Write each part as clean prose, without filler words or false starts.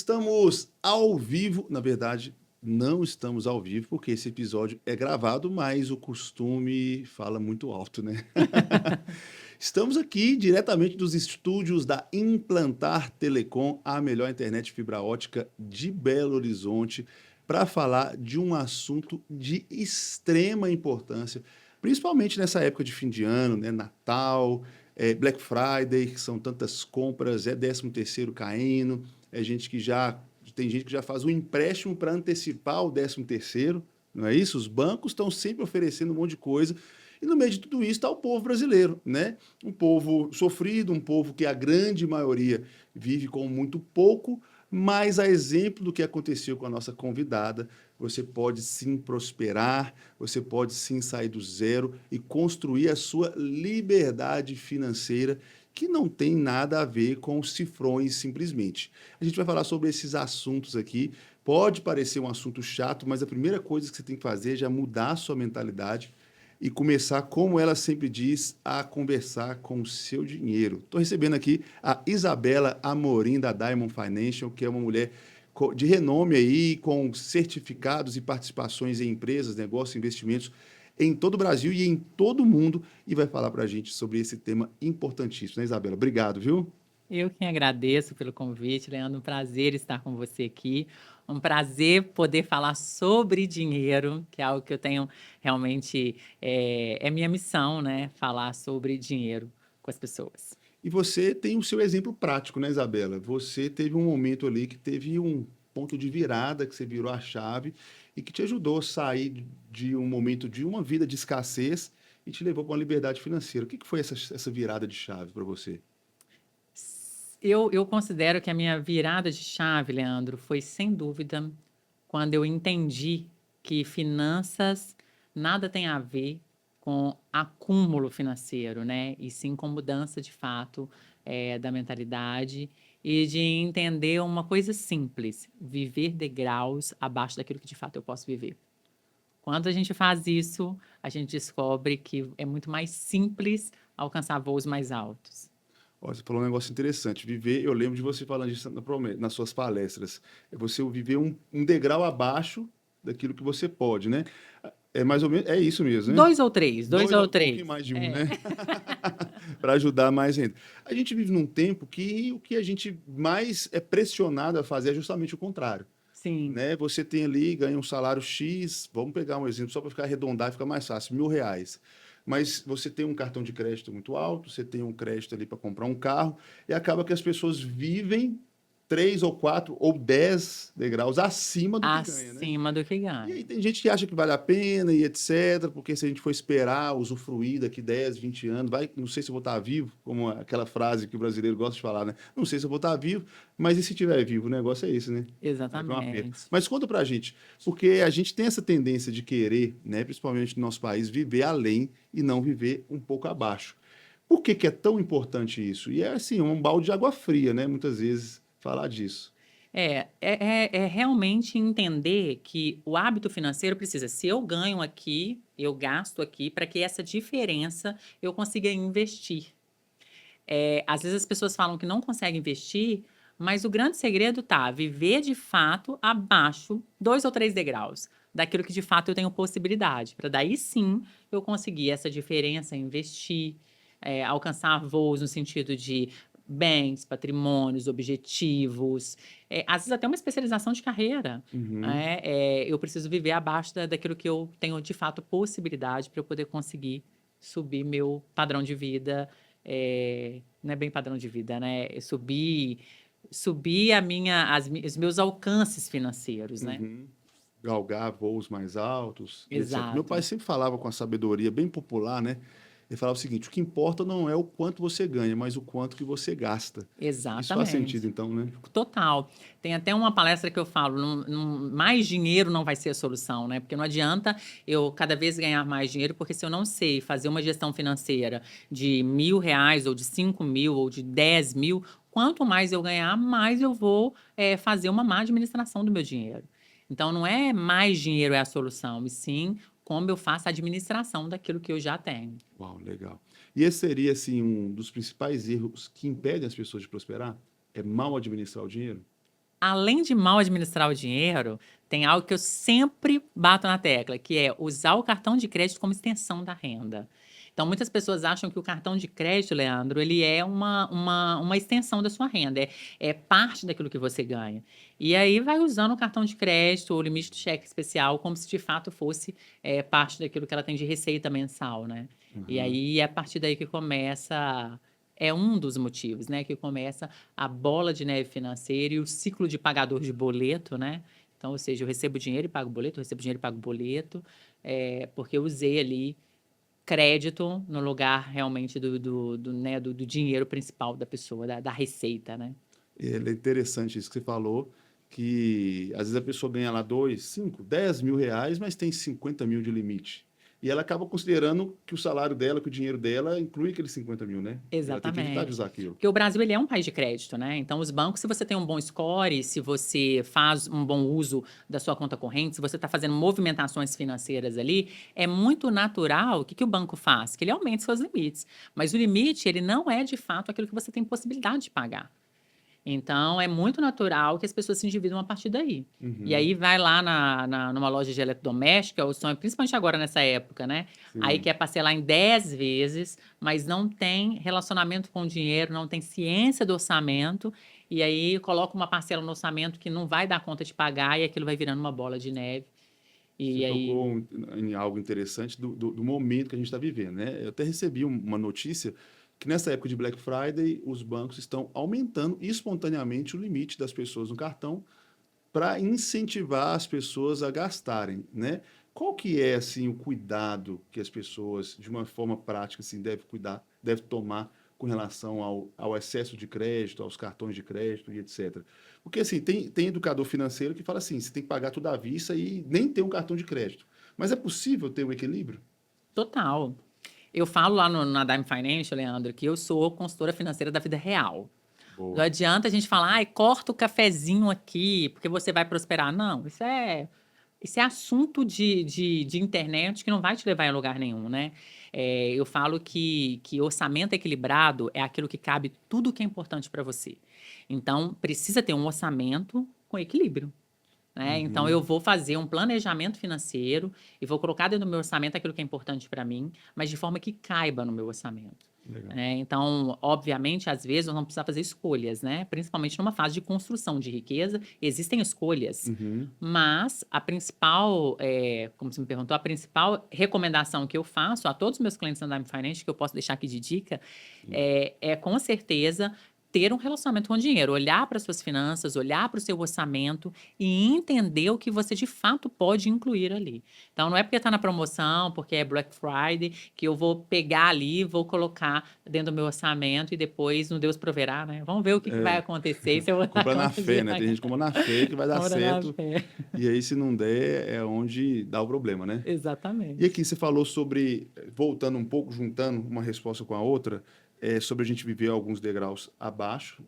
Estamos ao vivo, na verdade, não estamos ao vivo, porque esse episódio é gravado, mas o costume fala muito alto, né? Estamos aqui diretamente dos estúdios da Implantar Telecom, a melhor internet fibra ótica de Belo Horizonte, para falar de um assunto de extrema importância, principalmente nessa época de fim de ano, né? Natal, Black Friday, que são tantas compras, é 13º caindo, é gente que já tem gente que já faz um empréstimo para antecipar o 13º, não é isso? Os bancos estão sempre oferecendo um monte de coisa. E no meio de tudo isso está o povo brasileiro, né? Um povo sofrido, um povo que a grande maioria vive com muito pouco, mas a exemplo do que aconteceu com a nossa convidada, você pode sim prosperar, você pode sim sair do zero e construir a sua liberdade financeira, que não tem nada a ver com cifrões simplesmente. A gente vai falar sobre esses assuntos aqui. Pode parecer um assunto chato, mas a primeira coisa que você tem que fazer é já mudar a sua mentalidade e começar, como ela sempre diz, a conversar com o seu dinheiro. Estou recebendo aqui a Isabela Amorim, da Diamond Financial, que é uma mulher de renome aí, com certificados e participações em empresas, negócios, investimentos em todo o Brasil e em todo o mundo, e vai falar para a gente sobre esse tema importantíssimo, né, Isabela? Obrigado, viu? Eu que agradeço pelo convite, Leandro. Um prazer estar com você aqui. Um prazer poder falar sobre dinheiro, que é algo que eu tenho realmente, é minha missão, né? Falar sobre dinheiro com as pessoas. E você tem o seu exemplo prático, né, Isabela? Você teve um momento ali que teve um ponto de virada, que você virou a chave e que te ajudou a sair de um momento de uma vida de escassez e te levou para uma liberdade financeira. O que foi essa virada de chave para você? Eu considero que a minha virada de chave, Leandro, foi sem dúvida quando eu entendi que finanças nada tem a ver com acúmulo financeiro, né? E sim com mudança de fato da mentalidade e de entender uma coisa simples: viver degraus abaixo daquilo que de fato eu posso viver. Quando a gente faz isso, a gente descobre que é muito mais simples alcançar voos mais altos. Ó, você falou um negócio interessante. Viver, eu lembro de você falando disso nas suas palestras. É você viver um degrau abaixo daquilo que você pode, né? É mais ou menos, é isso mesmo, né? Dois Dois, ou um pouquinho três. mais de um, É. né? Para ajudar mais ainda. A gente vive num tempo que o que a gente mais é pressionado a fazer é justamente o contrário, Sim. né? Você tem ali, ganha um salário X, vamos pegar um exemplo só para ficar arredondar e ficar mais fácil, R$ 1.000. Mas você tem um cartão de crédito muito alto, você tem um crédito ali para comprar um carro, e acaba que as pessoas vivem 3 ou 4 ou 10 degraus acima do que ganha, né? Acima do que E aí ganha. tem gente que acha que vale a pena e etc, porque se a gente for esperar, usufruir daqui 10, 20 anos, vai, não sei se eu vou estar vivo, como aquela frase que o brasileiro gosta de falar, né? Não sei se eu vou estar vivo, mas e se estiver vivo? O negócio é esse, né? Vai vir uma perda. Exatamente. Mas conta pra gente, porque a gente tem essa tendência de querer, né, principalmente no nosso país, viver além e não viver um pouco abaixo. Por que que é tão importante isso? E é assim, um balde de água fria, né? Muitas vezes falar disso. É realmente entender que o hábito financeiro precisa, se eu ganho aqui, eu gasto aqui, para que essa diferença eu consiga investir. Às vezes as pessoas falam que não conseguem investir, mas o grande segredo tá viver de fato abaixo 2 ou 3 degraus daquilo que de fato eu tenho possibilidade, para daí sim eu conseguir essa diferença, investir, alcançar voos no sentido de bens, patrimônios, objetivos, às vezes até uma especialização de carreira, Uhum. né, eu preciso viver abaixo daquilo que eu tenho de fato possibilidade para eu poder conseguir subir meu padrão de vida, não é bem padrão de vida, né, é subir os meus alcances financeiros, né. Uhum. Galgar voos mais altos e etc. Meu pai Exato, sempre falava com a sabedoria bem popular, né? Ele falava o seguinte: o que importa não é o quanto você ganha, mas o quanto que você gasta. Isso faz sentido, exatamente. então, né? Total. Tem até uma palestra que eu falo, mais dinheiro não vai ser a solução, né? Porque não adianta eu cada vez ganhar mais dinheiro, porque se eu não sei fazer uma gestão financeira de R$ 1.000, ou de 5.000, ou de 10.000, quanto mais eu ganhar, mais eu vou fazer uma má administração do meu dinheiro. Então, não é mais dinheiro é a solução, e sim como eu faço a administração daquilo que eu já tenho. Uau, legal. E esse seria, assim, um dos principais erros que impedem as pessoas de prosperar? É mal administrar o dinheiro? além de mal administrar o dinheiro, tem algo que eu sempre bato na tecla, que é usar o cartão de crédito como extensão da renda. Então, muitas pessoas acham que o cartão de crédito, Leandro, ele é uma extensão da sua renda, é parte daquilo que você ganha. E aí vai usando o cartão de crédito, o limite do cheque especial, como se de fato fosse parte daquilo que ela tem de receita mensal, né? E Aham. aí é a partir daí que começa, é um dos motivos, né? Que começa a bola de neve financeira e o ciclo de pagador de boleto, né? Então, ou seja, eu recebo dinheiro e pago boleto, eu recebo dinheiro e pago boleto, porque eu usei ali crédito no lugar realmente do dinheiro principal da pessoa, da receita, né? É interessante isso que você falou, que às vezes a pessoa ganha lá 2, 5, 10 mil reais, mas tem 50 mil de limite. E ela acaba considerando que o salário dela, que o dinheiro dela inclui aqueles 50 mil, né? E ela tem que evitar de Exatamente. usar aquilo. Porque o Brasil ele é um país de crédito, né? Então, os bancos, se você tem um bom score, se você faz um bom uso da sua conta corrente, se você está fazendo movimentações financeiras ali, é muito natural. O que o banco faz? Que ele aumente seus limites. Mas o limite, ele não é de fato aquilo que você tem possibilidade de pagar. Então, é muito natural que as pessoas se endividam a partir daí. E Uhum, aí vai lá numa loja de eletrodoméstica, o sonho, principalmente agora nessa época, né? Aí sim. quer parcelar em 10 vezes, mas não tem relacionamento com o dinheiro, não tem ciência do orçamento, e aí coloca uma parcela no orçamento que não vai dar conta de pagar, e aquilo vai virando uma bola de neve. Você E aí, tocou em algo interessante do momento que a gente está vivendo, né? Eu até recebi uma notícia que nessa época de Black Friday, os bancos estão aumentando espontaneamente o limite das pessoas no cartão para incentivar as pessoas a gastarem, né? Qual que é assim o cuidado que as pessoas, de uma forma prática, assim, deve tomar com relação ao excesso de crédito, aos cartões de crédito e etc. Porque assim, tem educador financeiro que fala assim, você tem que pagar tudo à vista e nem ter um cartão de crédito. Mas é possível ter um equilíbrio? total. Eu falo lá na Dime Financial, Leandro, que eu sou consultora financeira da vida real. Não Boa. adianta a gente falar, ai, corta o cafezinho aqui, porque você vai prosperar. Não, isso é assunto de internet que não vai te levar em lugar nenhum, né? Eu falo que orçamento equilibrado é aquilo que cabe tudo que é importante para você. Então, precisa ter um orçamento com equilíbrio. Né? Então, eu Uhum. vou fazer um planejamento financeiro e vou colocar dentro do meu orçamento aquilo que é importante para mim, mas de forma que caiba no meu orçamento. Legal. Né? Então, obviamente, às vezes nós vamos precisar fazer escolhas, né? Principalmente numa fase de construção de riqueza, existem escolhas. Uhum. Mas a principal, como você me perguntou, a principal recomendação que eu faço a todos os meus clientes da Dime Finance, que eu posso deixar aqui de dica, é com certeza ter um relacionamento com o dinheiro, olhar para suas finanças, olhar para o seu orçamento e entender o que você de fato pode incluir ali. Então, não é porque está na promoção, porque é Black Friday, que eu vou pegar ali, vou colocar dentro do meu orçamento e depois no Deus proverá, né? Vamos ver o que vai É, acontecer e se eu vou dar compra na conta de fé, né? Tem pagar. gente que compra na fé que vai dar Compra na certo, fé. e aí se não der é onde dá o problema, né? E Exatamente. aqui você falou sobre, voltando um pouco, juntando uma resposta com a outra, sobre a gente viver alguns degraus abaixo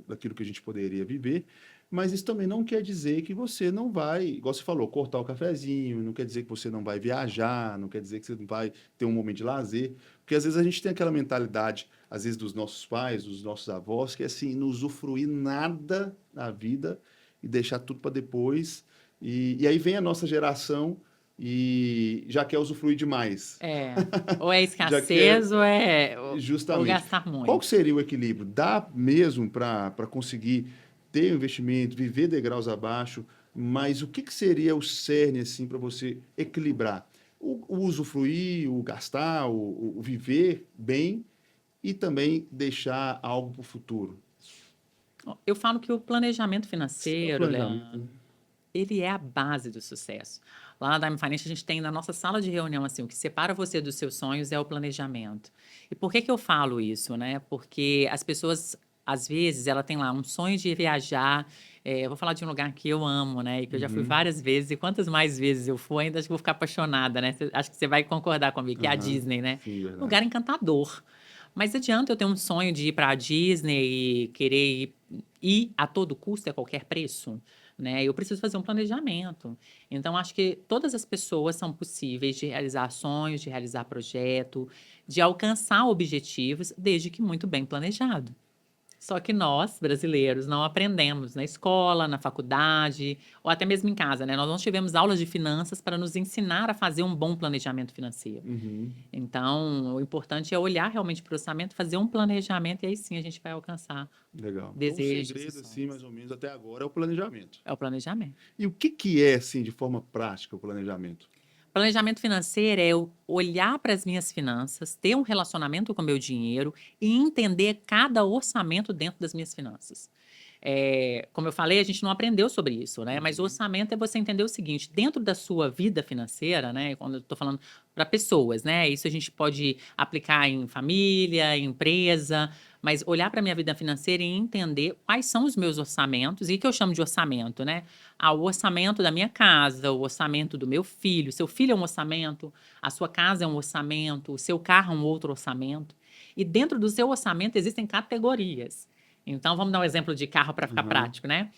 daquilo que a gente poderia viver, mas isso também não quer dizer que você não vai, igual você falou, cortar o cafezinho, não quer dizer que você não vai viajar, não quer dizer que você não vai ter um momento de lazer, porque às vezes a gente tem aquela mentalidade, às vezes dos nossos pais, dos nossos avós, que é assim, não usufruir nada da vida e deixar tudo para depois, e aí vem a nossa geração e já quer usufruir demais. É. Ou é Já quer, escassez ou justamente. gastar Qual que muito. seria o equilíbrio? Dá mesmo para conseguir ter um investimento, viver degraus abaixo, mas o que, que seria o cerne assim para você equilibrar? O usufruir, o gastar, o viver bem e também deixar algo para o futuro. Eu falo que o planejamento É o financeiro, planejamento, Leandro, né? ele é a base do sucesso. Lá na Dime Finance, a gente tem na nossa sala de reunião, assim, o que separa você dos seus sonhos é o planejamento. E por que que eu falo isso, né? Porque as pessoas, às vezes, ela tem lá um sonho de viajar. Eu vou falar de um lugar que eu amo, né? E que eu já fui Uhum. várias vezes. E quantas mais vezes eu for, ainda acho que vou ficar apaixonada, né? Acho que você vai concordar comigo, que é a Aham. Disney, né? Sim, Lugar verdade. encantador. Mas adianta eu ter um sonho de ir para a Disney e querer ir a todo custo, a qualquer preço? Né? Eu preciso fazer um planejamento. Então, acho que todas as pessoas são possíveis de realizar sonhos, de realizar projeto, de alcançar objetivos, desde que muito bem planejado. Só que nós, brasileiros, não aprendemos na escola, na faculdade ou até mesmo em casa, né? Nós não tivemos aulas de finanças para nos ensinar a fazer um bom planejamento financeiro. Uhum. Então, o importante é olhar realmente para o orçamento, fazer um planejamento e aí sim a gente vai alcançar Legal. Então, o desejos e segredo, assim, mais sonhos. ou menos, até agora, é o planejamento. É o planejamento. E o que que é, assim, de forma prática, o planejamento? Planejamento financeiro é eu olhar para as minhas finanças, ter um relacionamento com o meu dinheiro e entender cada orçamento dentro das minhas finanças. Como eu falei, a gente não aprendeu sobre isso, né? Mas o Uhum. orçamento é você entender o seguinte: dentro da sua vida financeira, né? Quando eu estou falando para pessoas, né? Isso a gente pode aplicar em família, em empresa, mas olhar para a minha vida financeira e entender quais são os meus orçamentos, e o que eu chamo de orçamento, né? O orçamento da minha casa, o orçamento do meu filho. Seu filho é um orçamento, a sua casa é um orçamento, o seu carro é um outro orçamento. E dentro do seu orçamento existem categorias. Então, vamos dar um exemplo de carro para ficar Aham. prático, né?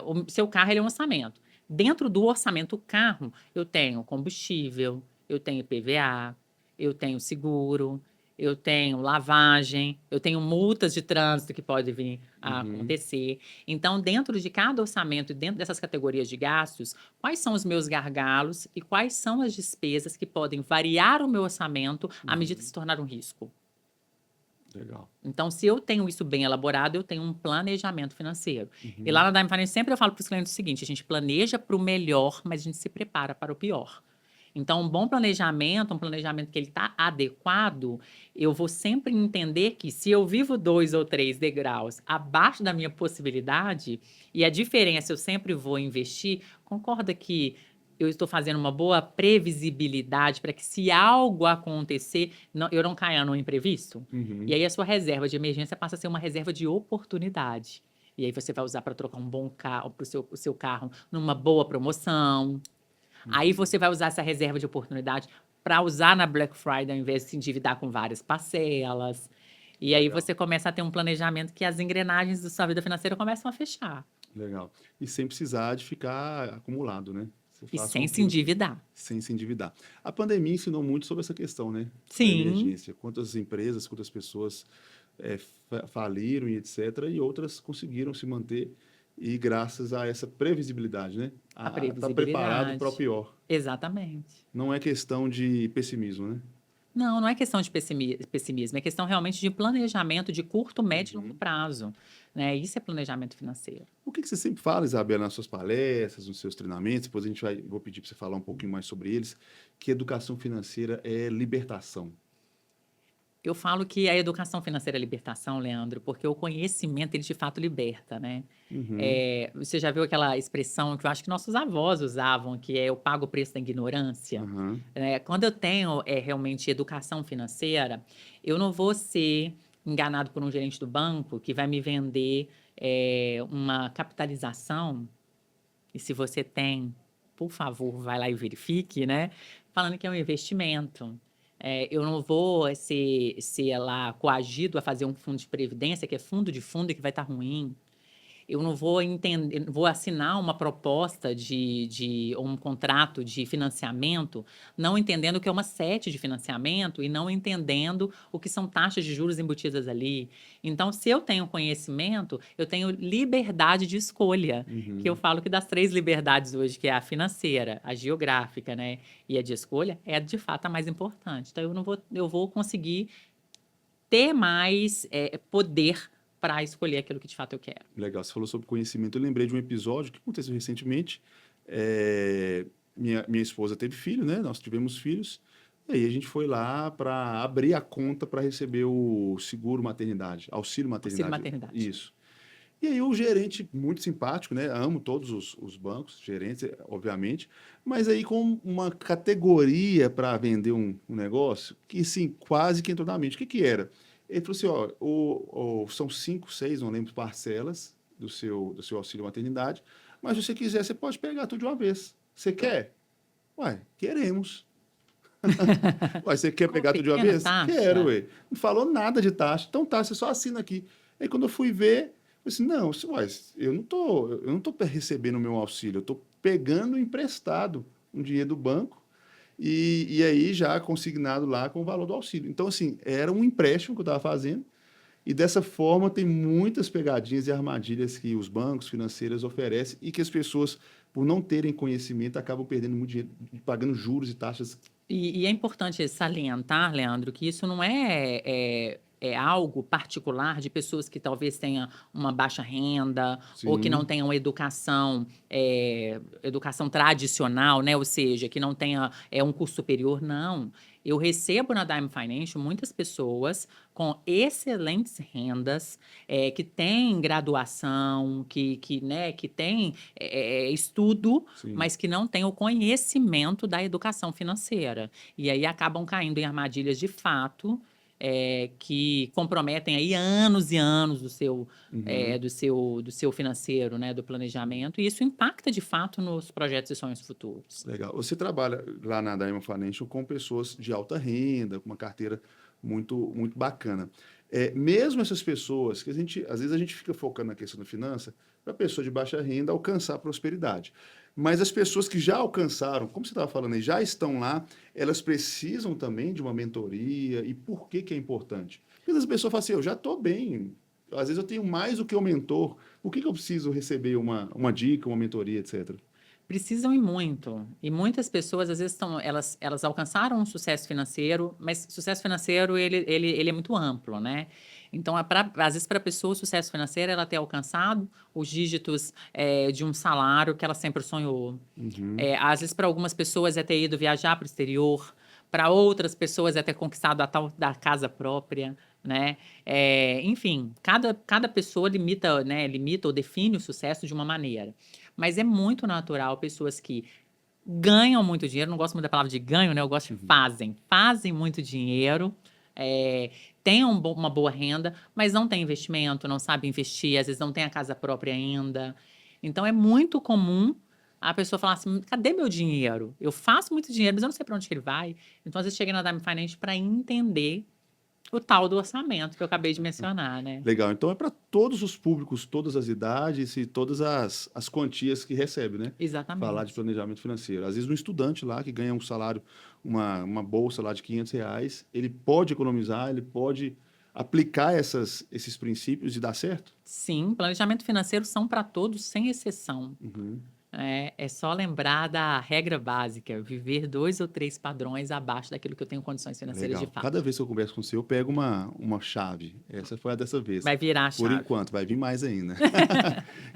O seu carro ele é um orçamento. Dentro do orçamento carro, eu tenho combustível, eu tenho IPVA, eu tenho seguro, eu tenho lavagem, eu tenho multas de trânsito que podem vir a Uhum. acontecer. Então, dentro de cada orçamento e dentro dessas categorias de gastos, quais são os meus gargalos e quais são as despesas que podem variar o meu orçamento à medida que Uhum. se tornar um risco? Legal. Então, se eu tenho isso bem elaborado, eu tenho um planejamento financeiro. E lá Uhum. na Dime Finance sempre eu falo para os clientes o seguinte: a gente planeja para o melhor, mas a gente se prepara para o pior. Então, um bom planejamento, um planejamento que ele está adequado, eu vou sempre entender que se eu vivo 2 ou 3 degraus abaixo da minha possibilidade, e a diferença eu sempre vou investir, concorda que eu estou fazendo uma boa previsibilidade para que, se algo acontecer, eu não caia no imprevisto? E Uhum. aí a sua reserva de emergência passa a ser uma reserva de oportunidade. E aí você vai usar para trocar um bom carro, para o seu carro numa boa promoção. Aí Uhum. você vai usar essa reserva de oportunidade para usar na Black Friday, ao invés de se endividar com várias parcelas. E aí Legal, você começa a ter um planejamento que as engrenagens da sua vida financeira começam a fechar. legal. E sem precisar de ficar acumulado, né? Você E faça sem se aquilo endividar. sem se endividar. A pandemia ensinou muito sobre essa questão, né? Da Sim, emergência. Quantas empresas, quantas pessoas faliram e etc. E outras conseguiram se manter e graças a essa previsibilidade, né? a A estar preparado para o previsibilidade. pior. Exatamente. Não é questão de pessimismo, né? Não, não é questão de pessimismo, é questão realmente de planejamento de curto, médio e longo Uhum. prazo, né? Isso é planejamento financeiro. O que que você sempre fala, Isabela, nas suas palestras, nos seus treinamentos? Depois vou pedir para você falar um pouquinho mais sobre eles, que educação financeira é libertação. Eu falo que a educação financeira é libertação, Leandro, porque o conhecimento, ele de fato liberta, né? Uhum. Você já viu aquela expressão que eu acho que nossos avós usavam, que é eu pago o preço da ignorância? Aham. Quando eu tenho realmente educação financeira, eu não vou ser enganado por um gerente do banco que vai me vender uma capitalização, e se você tem, por favor, vai lá e verifique, né? Falando que é um investimento. Eu não vou ser lá coagido a fazer um fundo de previdência, que é fundo de fundo e que vai estar ruim. Eu não vou entender, vou assinar uma proposta ou um contrato de financiamento, não entendendo o que é uma sete de financiamento e não entendendo o que são taxas de juros embutidas ali. Então, se eu tenho conhecimento, eu tenho liberdade de escolha, que eu Uhum. falo que das 3 liberdades hoje, que é a financeira, a geográfica, né, e a de escolha, é de fato a mais importante. Então, eu vou conseguir ter mais poder para escolher aquilo que de fato eu quero. Legal. Você falou sobre conhecimento. Eu lembrei de um episódio que aconteceu recentemente. Minha esposa teve filho, né? Nós tivemos filhos. E aí a gente foi lá para abrir a conta para receber o seguro maternidade, auxílio Auxílio maternidade. maternidade. Isso. E aí o gerente, muito simpático, né? Amo todos os bancos, gerentes, obviamente, mas aí com uma categoria para vender um negócio que, sim, quase que entrou na mente. O que que era? Ele falou assim, ó, são 5, 6, não lembro, parcelas do seu auxílio maternidade, mas se você quiser, você pode pegar tudo de uma vez. Você quer? Uai, queremos. Uai, você quer Com uma pegar tudo de uma pequena vez? Quero, taxa, ué. Não falou nada de taxa. Então tá, você só assina aqui. Aí quando eu fui ver, eu disse, não, uai, eu não tô recebendo o meu auxílio, eu tô pegando emprestado um dinheiro do banco e aí já consignado lá com o valor do auxílio. Então, assim, era um empréstimo que eu estava fazendo E dessa forma tem muitas pegadinhas e armadilhas que os bancos financeiros oferecem e que as pessoas, por não terem conhecimento, acabam perdendo muito dinheiro, pagando juros e taxas. E é importante salientar, Leandro, que isso não é algo particular de pessoas que talvez tenham uma baixa renda ou que não Sim, tenham educação tradicional, né? Ou seja, que não tenha um curso superior. Não. Eu recebo na Dime Financial muitas pessoas com excelentes rendas, que têm graduação, né, que têm estudo, sim. mas que não têm o conhecimento da educação financeira. E aí acabam caindo em armadilhas de fato, que comprometem aí anos e anos Uhum. do seu financeiro, né, do planejamento, e isso impacta de fato nos projetos e sonhos futuros. Legal. Você trabalha lá na Diamond Financial com pessoas de alta renda, com uma carteira muito bacana. Mesmo essas pessoas, que às vezes a gente fica focando na questão da finança, para a pessoa de baixa renda alcançar a prosperidade. Mas as pessoas que já alcançaram, como você estava falando aí, já estão lá, elas precisam também de uma mentoria. E por que que é importante? Porque as pessoas falam assim, eu já estou bem, às vezes eu tenho mais do que o mentor, por que que eu preciso receber uma dica, uma mentoria, etc. Precisam e muito. E muitas pessoas, às vezes, elas alcançaram um sucesso financeiro, mas sucesso financeiro, ele é muito amplo, né? Então, às vezes, para a pessoa, o sucesso financeiro é ela ter alcançado os dígitos de um salário que ela sempre sonhou. Uhum. Às vezes, para algumas pessoas, é ter ido viajar para o exterior. Para outras pessoas, é ter conquistado a tal da casa própria, né? Enfim, cada pessoa limita, né, limita ou define o sucesso de uma maneira. Mas é muito natural pessoas que ganham muito dinheiro, não gosto muito da palavra de ganho, né? Eu gosto de Uhum. fazem muito dinheiro, é, têm uma boa renda, mas não têm investimento, não sabem investir, às vezes não tem a casa própria ainda. Então é muito comum a pessoa falar assim: cadê meu dinheiro? Eu faço muito dinheiro, mas eu não sei para onde que ele vai. Então, às vezes, chega na Dime Finance para entender o tal do orçamento que eu acabei de mencionar, né? Legal. Então é para todos os públicos, todas as idades e todas as quantias que recebe, né? Falar de Exatamente. planejamento financeiro. Às vezes um estudante lá que ganha um salário, uma bolsa lá de R$ 500, ele pode economizar, ele pode aplicar esses princípios e dar certo? Sim, planejamento financeiro são para todos, sem exceção. Uhum. É só lembrar da regra básica, viver 2 ou 3 padrões abaixo daquilo que eu tenho condições financeiras de Legal. Cada fato. vez que eu converso com você, eu pego uma chave. Essa foi a dessa vez. Vai virar a Por chave. enquanto, vai vir mais ainda.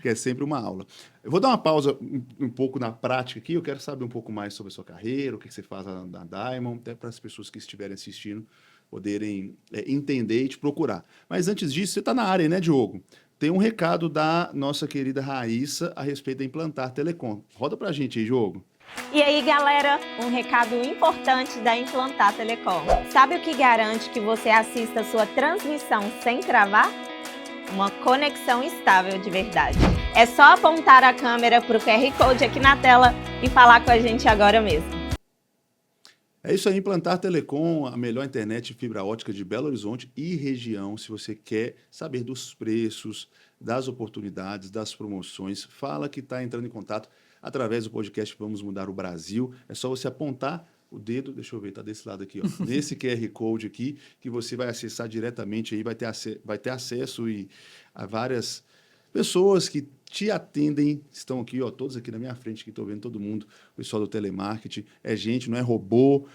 Que é sempre uma aula. Eu vou dar uma pausa um pouco na prática aqui. Eu quero saber um pouco mais sobre a sua carreira, o que você faz na Diamond, até para as pessoas que estiverem assistindo poderem entender e te procurar. Mas antes disso, você está na área, né, Diogo? Tem um recado da nossa querida Raíssa a respeito da Implantar Telecom. Roda para a gente aí, Diogo. E aí, galera, um recado importante da Implantar Telecom. Sabe o que garante que você assista sua transmissão sem travar? Uma conexão estável de verdade. É só apontar a câmera para o QR Code aqui na tela e falar com a gente agora mesmo. É isso aí, Implantar Telecom, a melhor internet de fibra ótica de Belo Horizonte e região. Se você quer saber dos preços, das oportunidades, das promoções, fala que está entrando em contato através do podcast Vamos Mudar o Brasil. É só você apontar o dedo, deixa eu ver, está desse lado aqui, ó, nesse QR Code aqui, que você vai acessar diretamente aí, vai ter acesso a várias pessoas que te atendem, estão aqui, ó, todos aqui na minha frente, que estou vendo todo mundo, o pessoal do telemarketing, é gente, não é robô,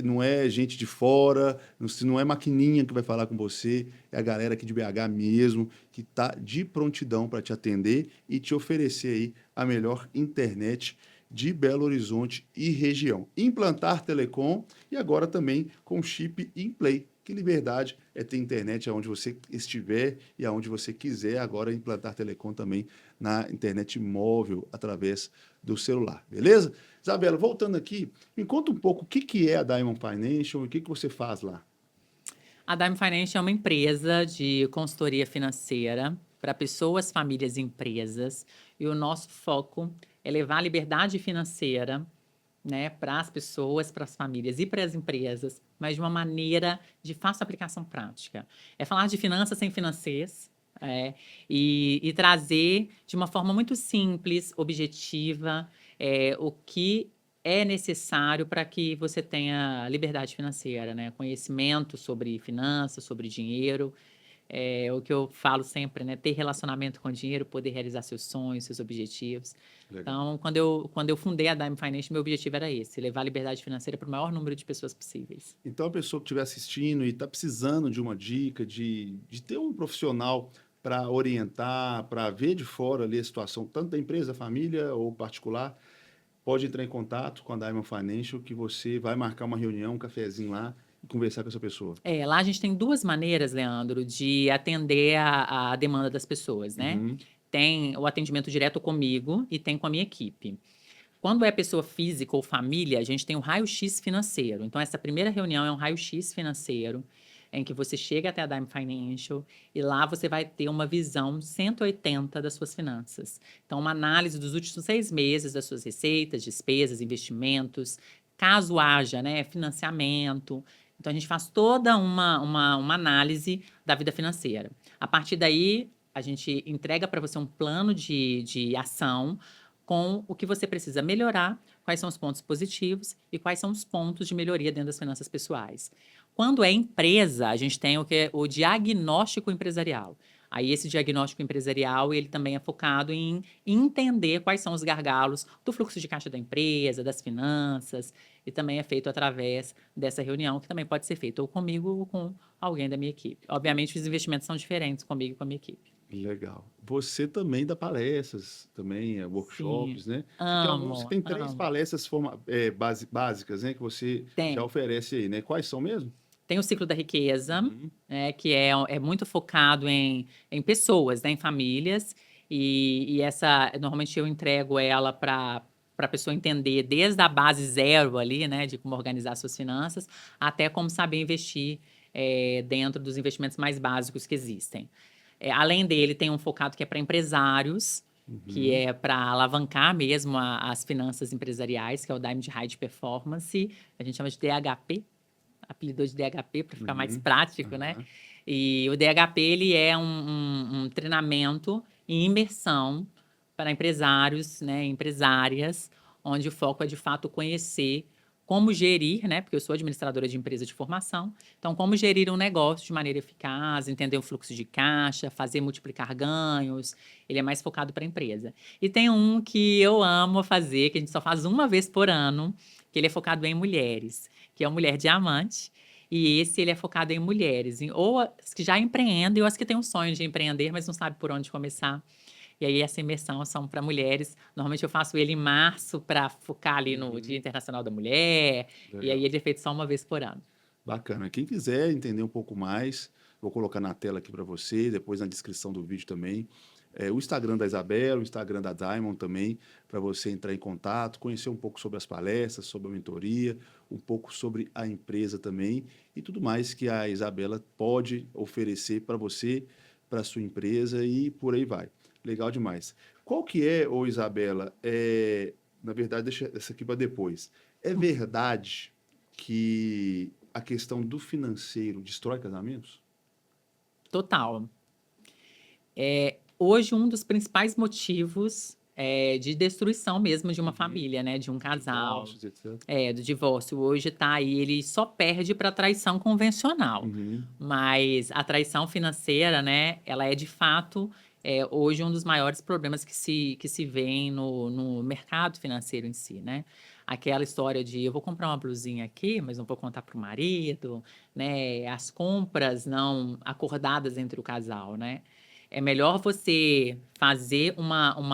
não é gente de fora, não é maquininha que vai falar com você, é a galera aqui de BH mesmo, que está de prontidão para te atender e te oferecer aí a melhor internet de Belo Horizonte e região. Implantar Telecom e agora também com chip in Play. Que liberdade é ter internet aonde você estiver e aonde você quiser. Agora Implantar Telecom também na internet móvel através do celular, beleza? Isabela, voltando aqui, me conta um pouco o que é a Diamond Financial e o que você faz lá. A Dime Finance é uma empresa de consultoria financeira para pessoas, famílias e empresas. E o nosso foco é levar a liberdade financeira, né, para as pessoas, para as famílias e para as empresas, mas de uma maneira de fácil aplicação prática. É falar de finanças sem financeiros, e trazer de uma forma muito simples, objetiva, o que é necessário para que você tenha liberdade financeira, né? Conhecimento sobre finanças, sobre dinheiro. É o que eu falo sempre, né? Ter relacionamento com o dinheiro, poder realizar seus sonhos, seus objetivos. Legal. Então, quando eu fundei a Dime Financial, meu objetivo era esse, levar a liberdade financeira para o maior número de pessoas possíveis. Então, a pessoa que estiver assistindo e está precisando de uma dica, de ter um profissional para orientar, para ver de fora ali a situação, tanto da empresa, família ou particular, pode entrar em contato com a Diamond Financial, que você vai marcar uma reunião, um cafezinho lá e conversar com essa pessoa. Lá a gente tem duas maneiras, Leandro, de atender a demanda das pessoas, né? Uhum. Tem o atendimento direto comigo e tem com a minha equipe. Quando é pessoa física ou família, a gente tem o raio-x financeiro. Então, essa primeira reunião é um raio-x financeiro, em que você chega até a Dime Financial e lá você vai ter uma visão 180 das suas finanças. Então, uma análise dos últimos 6 meses das suas receitas, despesas, investimentos, caso haja, né, financiamento. Então, a gente faz toda uma análise da vida financeira. A partir daí, a gente entrega para você um plano de ação com o que você precisa melhorar, quais são os pontos positivos e quais são os pontos de melhoria dentro das finanças pessoais. Quando é empresa, a gente tem o que é o diagnóstico empresarial. Aí esse diagnóstico empresarial, ele também é focado em entender quais são os gargalos do fluxo de caixa da empresa, das finanças, e também é feito através dessa reunião, que também pode ser feito ou comigo ou com alguém da minha equipe. Obviamente, os investimentos são diferentes comigo e com a minha equipe. Legal. Você também dá palestras, também workshops, né? Você Amo, tem 3 amo. palestras básicas, né, que você já Tem. oferece aí, né? Quais são mesmo? Tem o ciclo da riqueza, Uhum. né, que é muito focado em pessoas, né, em famílias, e essa, normalmente eu entrego ela para a pessoa entender desde a base zero ali, né, de como organizar suas finanças, até como saber investir dentro dos investimentos mais básicos que existem. Além dele, tem um focado que é para empresários, que Uhum. é para alavancar mesmo as finanças empresariais, que é o Diamond High Performance, a gente chama de DHP, apelidou de DHP para ficar mais Uhum. prático, né? Aham. E o DHP, ele é um treinamento em imersão para empresários, né, empresárias, onde o foco é, de fato, conhecer como gerir, né? Porque eu sou administradora de empresa de formação. Então, como gerir um negócio de maneira eficaz, entender o fluxo de caixa, fazer multiplicar ganhos. Ele é mais focado para a empresa. E tem um que eu amo fazer, que a gente só faz uma vez por ano, que ele é focado em mulheres, que é o Mulher Diamante. E esse ele é focado em mulheres, ou as que já empreendem, ou as que têm um sonho de empreender, mas não sabem por onde começar. E aí essa imersão são para mulheres. Normalmente eu faço ele em março para focar ali no Dia Internacional da Mulher. E Legal. aí ele é feito só uma vez por ano. Bacana. Quem quiser entender um pouco mais, vou colocar na tela aqui para você, depois na descrição do vídeo também. O Instagram da Isabela, o Instagram da Diamond também, para você entrar em contato, conhecer um pouco sobre as palestras, sobre a mentoria, um pouco sobre a empresa também e tudo mais que a Isabela pode oferecer para você, para a sua empresa e por aí vai. Legal demais. Qual que é, ô Isabela, na verdade, deixa essa aqui para depois. É verdade que a questão do financeiro destrói casamentos? Total. Hoje, um dos principais motivos de destruição mesmo de uma família, né? De um casal, Divórcios, etc. do divórcio, hoje tá aí, ele só perde para traição convencional. Uhum. Mas a traição financeira, né? Ela é de fato hoje um dos maiores problemas que se vêem no mercado financeiro em si, né? Aquela história de eu vou comprar uma blusinha aqui, mas não vou contar para o marido, né? As compras não acordadas entre o casal, né? É melhor você fazer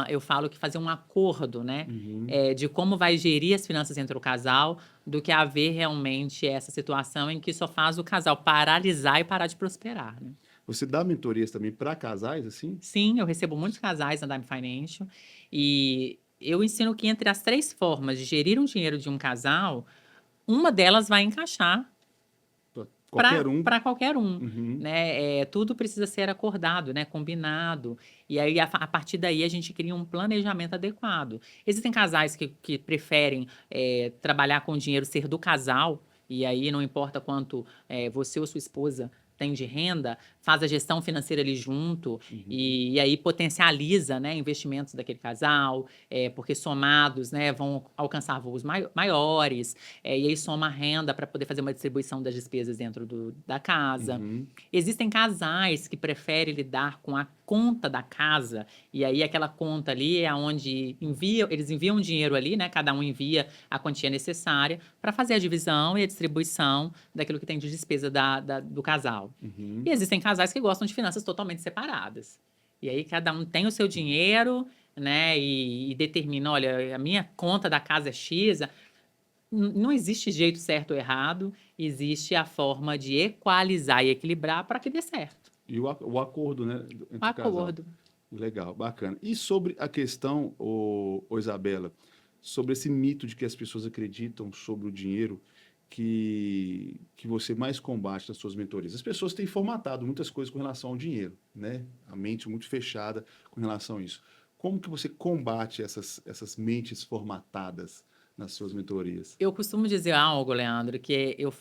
eu falo que fazer um acordo, né? Uhum. De como vai gerir as finanças entre o casal, do que haver realmente essa situação em que só faz o casal paralisar e parar de prosperar, né? Você dá mentorias também para casais, assim? Sim, eu recebo muitos casais na Dime Financial e eu ensino que entre as 3 formas de gerir um dinheiro de um casal, uma delas vai encaixar Qualquer um. para qualquer um, Uhum. né? Tudo precisa ser acordado, né? Combinado. E aí, a partir daí, a gente cria um planejamento adequado. Existem casais que preferem trabalhar com o dinheiro ser do casal, e aí não importa quanto você ou sua esposa tem de renda, faz a gestão financeira ali junto e aí potencializa, né, investimentos daquele casal, porque somados, né, vão alcançar voos maiores, e aí soma a renda para poder fazer uma distribuição das despesas dentro da casa. Uhum. Existem casais que preferem lidar com a conta da casa, e aí aquela conta ali é onde eles enviam dinheiro ali, né? Cada um envia a quantia necessária para fazer a divisão e a distribuição daquilo que tem de despesa do casal. Uhum. E existem casais que gostam de finanças totalmente separadas. E aí cada um tem o seu dinheiro, né? E determina, olha, a minha conta da casa é X. Não existe jeito certo ou errado, existe a forma de equalizar e equilibrar para que dê certo. E o acordo, né, entre O o casal. acordo. Legal, bacana. E sobre a questão, Isabela, sobre esse mito de que as pessoas acreditam sobre o dinheiro que você mais combate nas suas mentorias. As pessoas têm formatado muitas coisas com relação ao dinheiro, né? A mente muito fechada com relação a isso. Como que você combate essas mentes formatadas nas suas mentorias? Eu costumo dizer algo, Leandro, que eu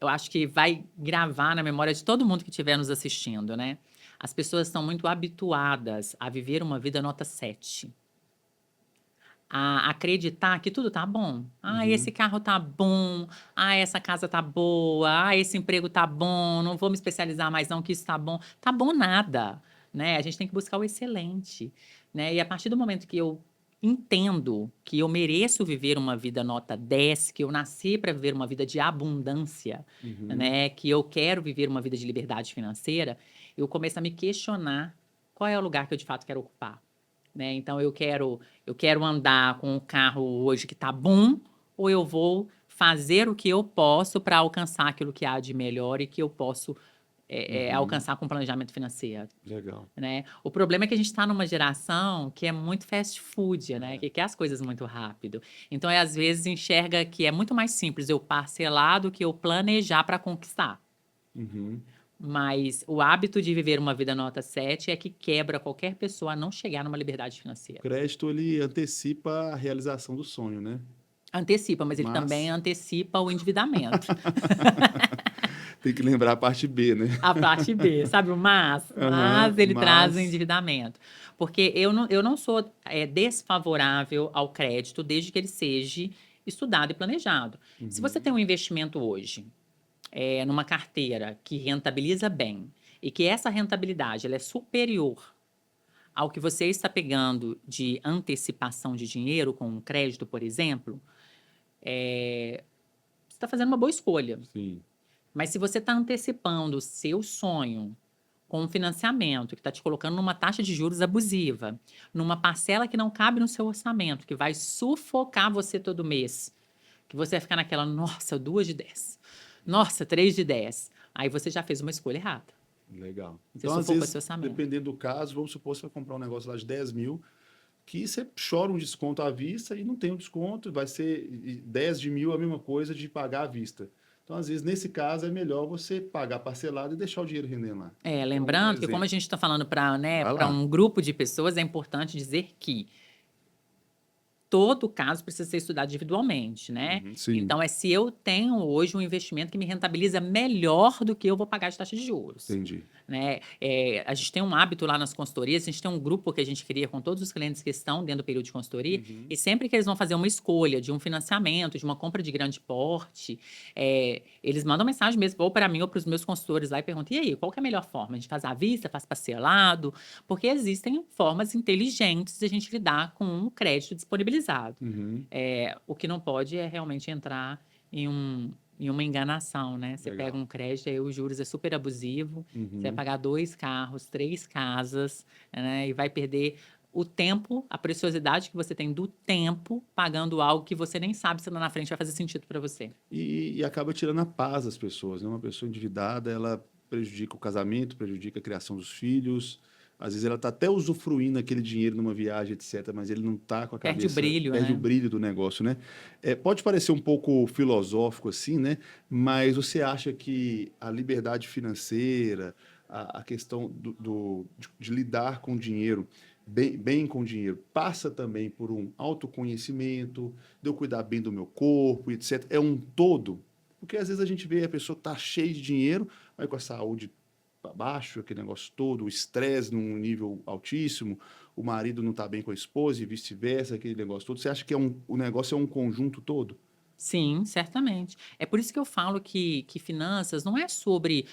acho que vai gravar na memória de todo mundo que estiver nos assistindo, né? As pessoas estão muito habituadas a viver uma vida nota 7. A acreditar que tudo tá bom. Esse carro tá bom. Essa casa tá boa. Esse emprego tá bom. Não vou me especializar mais não, que isso tá bom. Tá bom nada, né? A gente tem que buscar o excelente, né? E a partir do momento que eu entendo que eu mereço viver uma vida nota 10, que eu nasci para viver uma vida de abundância, né? Que eu quero viver uma vida de liberdade financeira, eu começo a me questionar qual é o lugar que eu de fato quero ocupar. Né? Então, eu quero andar com um carro hoje que tá bom, ou eu vou fazer o que eu posso para alcançar aquilo que há de melhor e que eu posso alcançar com planejamento financeiro. Legal. Né? O problema é que a gente está numa geração que é muito fast food, né? Que quer as coisas muito rápido. Então, às vezes, enxerga que é muito mais simples eu parcelar do que eu planejar para conquistar. Uhum. Mas o hábito de viver uma vida nota 7 é que quebra qualquer pessoa a não chegar numa liberdade financeira. O crédito, ele antecipa a realização do sonho, né? Antecipa, mas ele também antecipa o endividamento. Tem que lembrar a parte B, né? A parte B, sabe o mas? Mas ele traz o endividamento. Porque eu não sou desfavorável ao crédito desde que ele seja estudado e planejado. Se você tem um investimento hoje, numa carteira que rentabiliza bem e que essa rentabilidade ela é superior ao que você está pegando de antecipação de dinheiro com um crédito, por exemplo, você está fazendo uma boa escolha. Sim. Mas se você está antecipando o seu sonho com um financiamento que está te colocando numa taxa de juros abusiva, numa parcela que não cabe no seu orçamento, que vai sufocar você todo mês, que você vai ficar naquela, nossa, 2 de 10, nossa, 3 de 10, aí você já fez uma escolha errada. Legal. Você Então, às sufocou vezes, seu orçamento. dependendo do caso, vamos supor que você vai comprar um negócio lá de 10 mil, que você chora um desconto à vista e não tem um desconto, vai ser 10 de mil a mesma coisa de pagar à vista. Então, às vezes, nesse caso, é melhor você pagar parcelado e deixar o dinheiro rendendo lá. Lembrando que como a gente está falando para um grupo de pessoas, é importante dizer que todo caso precisa ser estudado individualmente, né? Sim. Então, se eu tenho hoje um investimento que me rentabiliza melhor do que eu vou pagar de taxa de juros. Entendi. Né? A gente tem um hábito lá nas consultorias, a gente tem um grupo que a gente cria com todos os clientes que estão dentro do período de consultoria, e sempre que eles vão fazer uma escolha de um financiamento, de uma compra de grande porte, eles mandam mensagem mesmo, ou para mim ou para os meus consultores lá e perguntam, e aí, qual que é a melhor forma? A gente faz à vista, faz parcelado? Porque existem formas inteligentes de a gente lidar com um crédito disponibilizado. O que não pode é realmente entrar em uma enganação, né? Você pega um crédito, aí os juros é super abusivo, você vai pagar 2 carros, 3 casas, né? E vai perder o tempo, a preciosidade que você tem do tempo, pagando algo que você nem sabe se lá na frente vai fazer sentido para você. E acaba tirando a paz das pessoas, né? Uma pessoa endividada, ela prejudica o casamento, prejudica a criação dos filhos. Às vezes ela está até usufruindo aquele dinheiro numa viagem, etc., mas ele não está com a cabeça... Perde o brilho, Perde o brilho do negócio, né? Pode parecer um pouco filosófico assim, né? Mas você acha que a liberdade financeira, a questão de lidar com o dinheiro, bem com o dinheiro, passa também por um autoconhecimento, de eu cuidar bem do meu corpo, etc. É um todo? Porque às vezes a gente vê a pessoa tá cheia de dinheiro, mas com a saúde para baixo, aquele negócio todo, o estresse num nível altíssimo, o marido não está bem com a esposa e vice-versa, aquele negócio todo. Você acha que o negócio é um conjunto todo? Sim, certamente. É por isso que eu falo que finanças não é sobre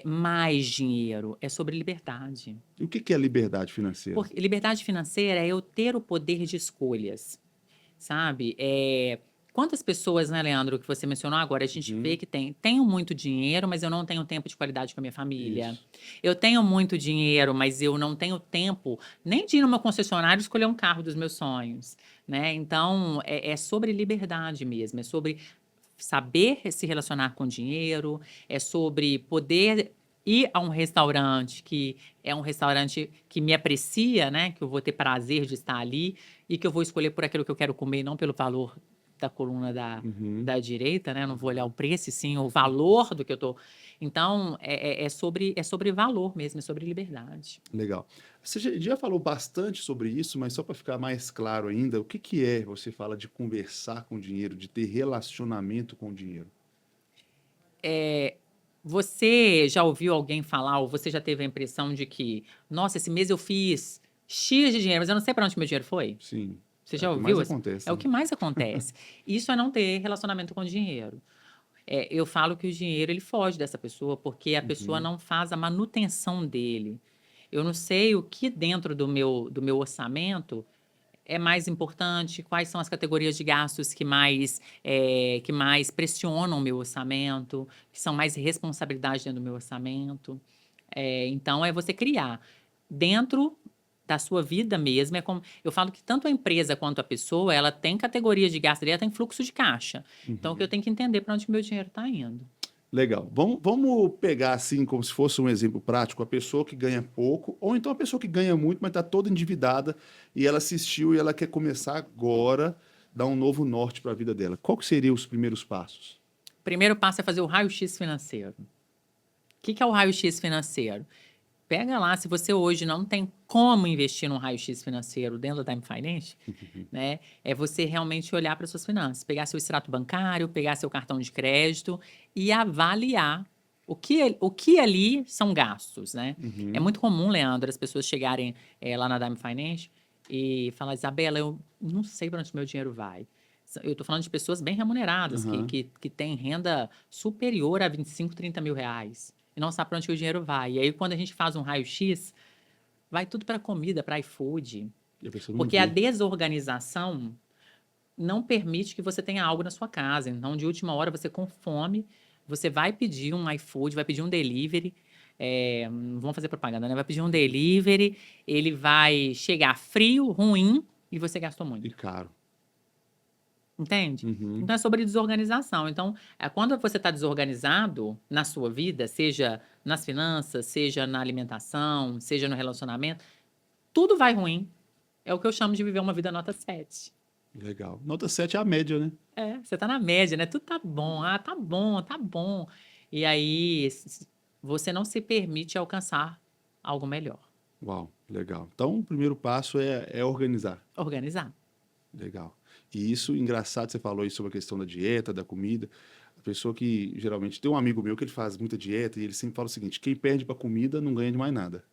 mais dinheiro, é sobre liberdade. E o que que é liberdade financeira? Porque liberdade financeira é eu ter o poder de escolhas, sabe? Quantas pessoas, né, Leandro, que você mencionou agora, a gente vê Uhum, que tenho muito dinheiro, mas eu não tenho tempo de qualidade com a minha família. isso. Eu tenho muito dinheiro, mas eu não tenho tempo nem de ir numa concessionária e escolher um carro dos meus sonhos, né? Então, é sobre liberdade mesmo, é sobre saber se relacionar com dinheiro, é sobre poder ir a um restaurante que é um restaurante que me aprecia, né? Que eu vou ter prazer de estar ali e que eu vou escolher por aquilo que eu quero comer, não pelo valor da coluna Uhum. da direita, né? Eu não vou olhar o preço, e sim o valor do que eu tô. Então, é sobre valor mesmo, é sobre liberdade. Legal. Você já falou bastante sobre isso, mas só para ficar mais claro ainda, o que que é, você fala de conversar com o dinheiro, de ter relacionamento com o dinheiro? Você já ouviu alguém falar, ou você já teve a impressão de que, nossa, esse mês eu fiz X de dinheiro, mas eu não sei para onde meu dinheiro foi? Sim, Você é o já que mais ouviu? É acontece, o né? que mais acontece. Isso é não ter relacionamento com o dinheiro. Eu falo que o dinheiro ele foge dessa pessoa porque a pessoa Uhum, não faz a manutenção dele. Eu não sei o que dentro do meu orçamento é mais importante, quais são as categorias de gastos que mais pressionam o meu orçamento, que são mais responsabilidade dentro do meu orçamento. Então, é você criar dentro da sua vida mesmo. É como eu falo que tanto a empresa quanto a pessoa, ela tem categorias de gasto ali, ela tem fluxo de caixa. Então, o que eu uhum. tenho que entender para onde o meu dinheiro está indo. Legal. Vamos pegar assim, como se fosse um exemplo prático, a pessoa que ganha pouco, ou então a pessoa que ganha muito, mas está toda endividada e ela assistiu e ela quer começar agora, dar um novo norte para a vida dela. Qual que seriam os primeiros passos? Primeiro passo é fazer o raio-x financeiro. O que é o raio-x financeiro? Pega lá, se você hoje não tem como investir num raio-x financeiro dentro da Time Finance, né? É você realmente olhar para suas finanças, pegar seu extrato bancário, pegar seu cartão de crédito e avaliar o que ali são gastos, né? É Uhum, muito comum, Leandro, as pessoas chegarem lá na Dime Finance e falar, Isabela, eu não sei para onde meu dinheiro vai. Eu estou falando de pessoas bem remuneradas, que, aham. que, que têm renda superior a 25, 30 mil reais e não sabe para onde que o dinheiro vai. E aí, quando a gente faz um raio-x, vai tudo para comida, para iFood. E a pessoa não Porque a vê. desorganização não permite que você tenha algo na sua casa. Então, de última hora, você com fome, você vai pedir um iFood, vai pedir um delivery. Não vamos fazer propaganda, né? Vai pedir um delivery, ele vai chegar frio, ruim, e você gastou E muito. caro. Entende? Uhum. Então, é sobre desorganização. Então, quando você está desorganizado na sua vida, seja nas finanças, seja na alimentação, seja no relacionamento, tudo vai ruim. É o que eu chamo de viver uma vida nota 7. Legal. Nota 7 é a média, né? Você tá na média, né? Tudo tá bom. Ah, tá bom, tá bom. E aí, você não se permite alcançar algo melhor. Uau, legal. Então, o primeiro passo é organizar. Organizar. Legal. E isso, engraçado, você falou isso sobre a questão da dieta, da comida. A pessoa que, geralmente, tem um amigo meu que ele faz muita dieta e ele sempre fala o seguinte, quem perde para comida não ganha de mais nada.